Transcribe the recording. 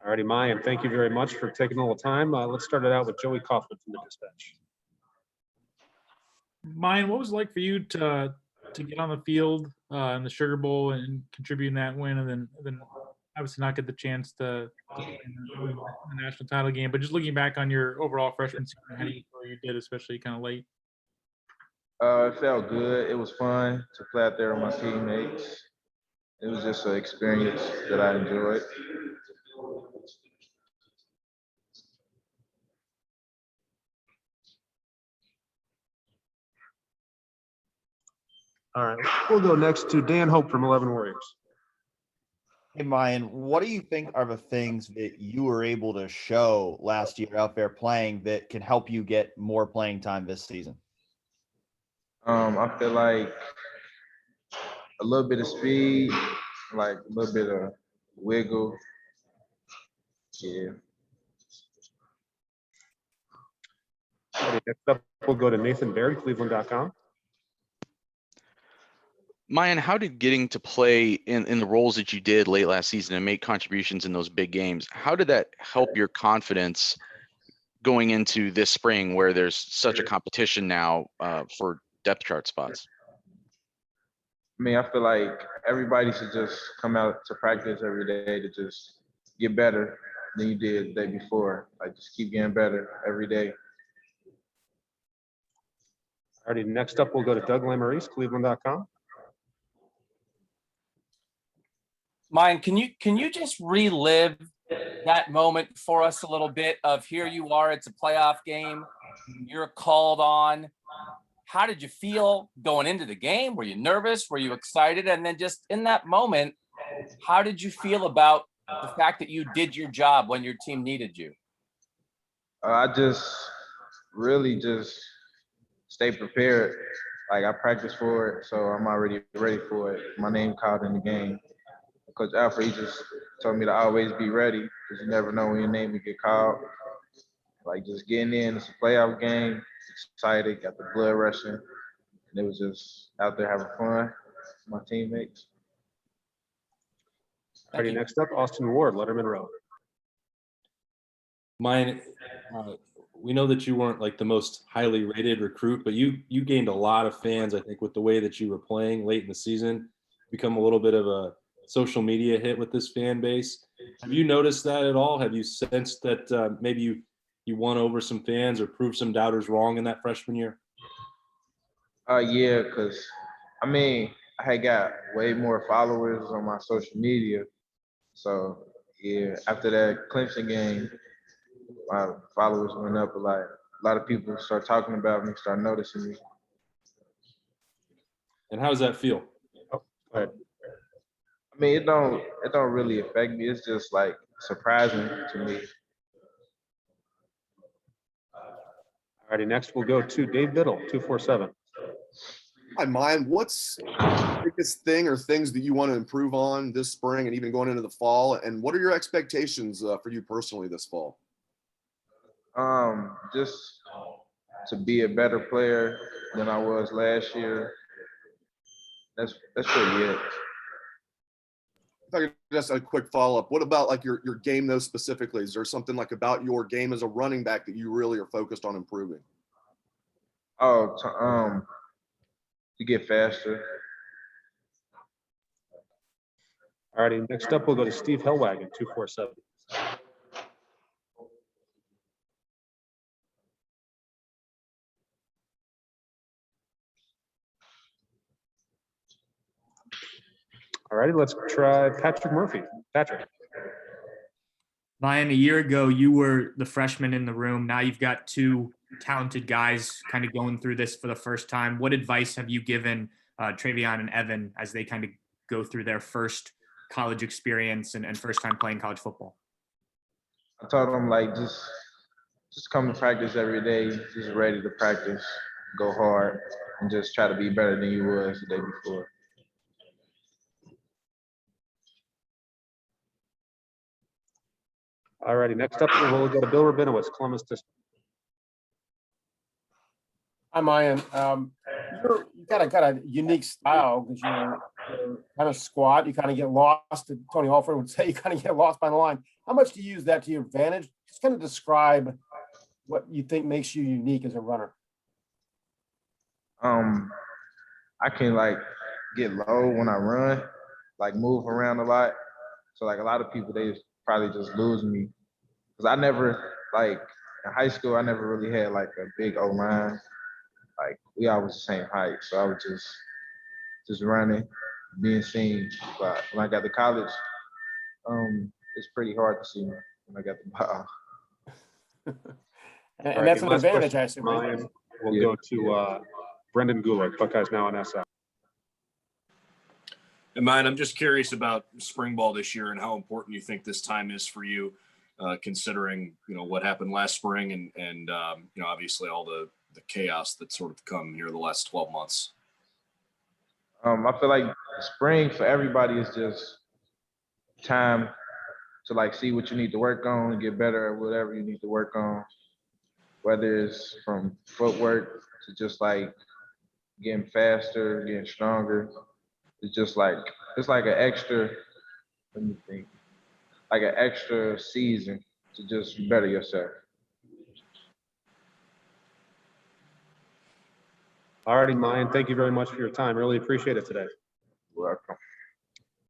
All righty, Miyan, thank you very much for taking all the time. Let's start it out with Joey Kaufman from the Dispatch. Miyan, what was it like for you to get on the field in the Sugar Bowl and contribute in that win, and then obviously not get the chance to play in the national title game? But just looking back on your overall freshman season, how do you feel you did, especially kind of late? It felt good. It was fun to play out there with my teammates. It was just an experience that I enjoyed. All right, we'll go next to Dan Hope from 11 Warriors. Hey, Miyan, what do you think are the things that you were able to show last year out there playing that can help you get more playing time this season? I feel like a little bit of speed, like a little bit of wiggle. Yeah. All right, next up, we'll go to Nathan Baird, Cleveland.com. Miyan, how did getting to play in the roles that you did late last season and make contributions in those big games, how did that help your confidence going into this spring where there's such a competition now for depth chart spots? I mean, I feel like everybody should just come out to practice every day to just get better than you did the day before. Like, just keep getting better every day. All righty, next up, we'll go to Doug Lamarice, Cleveland.com. Miyan, can you just relive that moment for us a little bit of here you are, it's a playoff game, you're called on. How did you feel going into the game? Were you nervous? Were you excited? And then just in that moment, how did you feel about the fact that you did your job when your team needed you? I just really just stay prepared. Like, I practiced for it, so I'm already ready for it. My name called in the game. Coach Alfred, he just told me to always be ready because you never know when your name will get called. Like, just getting in, it's a playoff game, excited, got the blood rushing, and it was just out there having fun with my teammates. All righty, next up, Austin Ward, Letterman Row. Miyan, we know that you weren't like the most highly rated recruit, but you gained a lot of fans, I think, with the way that you were playing late in the season. Become a little bit of a social media hit with this fan base. Have you noticed that at all? Have you sensed that maybe you won over some fans or proved some doubters wrong in that freshman year? Yeah, because, I mean, I had got way more followers on my social media. So, yeah, after that Clemson game, my followers went up a lot. A lot of people start talking about me, start noticing me. And how does that feel? Oh, go ahead. I mean, it don't really affect me. It's just like surprising to me. All righty, next we'll go to Dave Biddle, 247. Hi, Miyan. What's the biggest thing or things that you want to improve on this spring and even going into the fall? And what are your expectations for you personally this fall? Just to be a better player than I was last year. That's pretty it. If I could just a quick follow-up, what about like your game though specifically? Is there something like about your game as a running back that you really are focused on improving? Oh, to get faster. All righty, next up we'll go to Steve Hellwagon, 247. All righty, let's try Patrick Murphy. Patrick. Miyan, a year ago, you were the freshman in the room. Now you've got two talented guys kind of going through this for the first time. What advice have you given Travion and Evan as they kind of go through their first college experience and first time playing college football? I told them, like, just come to practice every day, just ready to practice, go hard, and just try to be better than you was the day before. All righty, next up we'll go to Bill Rabinowitz, Columbus Dispatch. Hi, Miyan. You've got a unique style because you're kind of squat. You kind of get lost. Tony Alford would say you kind of get lost by the line. How much do you use that to your advantage? Just kind of describe what you think makes you unique as a runner. I can like get low when I run, like move around a lot. So like a lot of people, they probably just lose me. Cause I never like in high school, I never really had like a big O line. Like we always the same height. So I was just running, being seen. But when I got to college, it's pretty hard to see me when I got the ball. And that's an last advantage, question I assume. Right? Ryan. We'll go to Brendan Gulick, Buckeyes Now on SL. And mine, I'm just curious about spring ball this year and how important you think this time is for you, considering what happened last spring and obviously all the chaos that's sort of come here the last 12 months. I feel like spring for everybody is just time to like see what you need to work on and get better at whatever you need to work on, whether it's from footwork to just like getting faster, getting stronger. It's just like it's like an extra, let me think, like an extra season to just better yourself. All righty, Miyan. Thank you very much for your time. Really appreciate it today. You're welcome.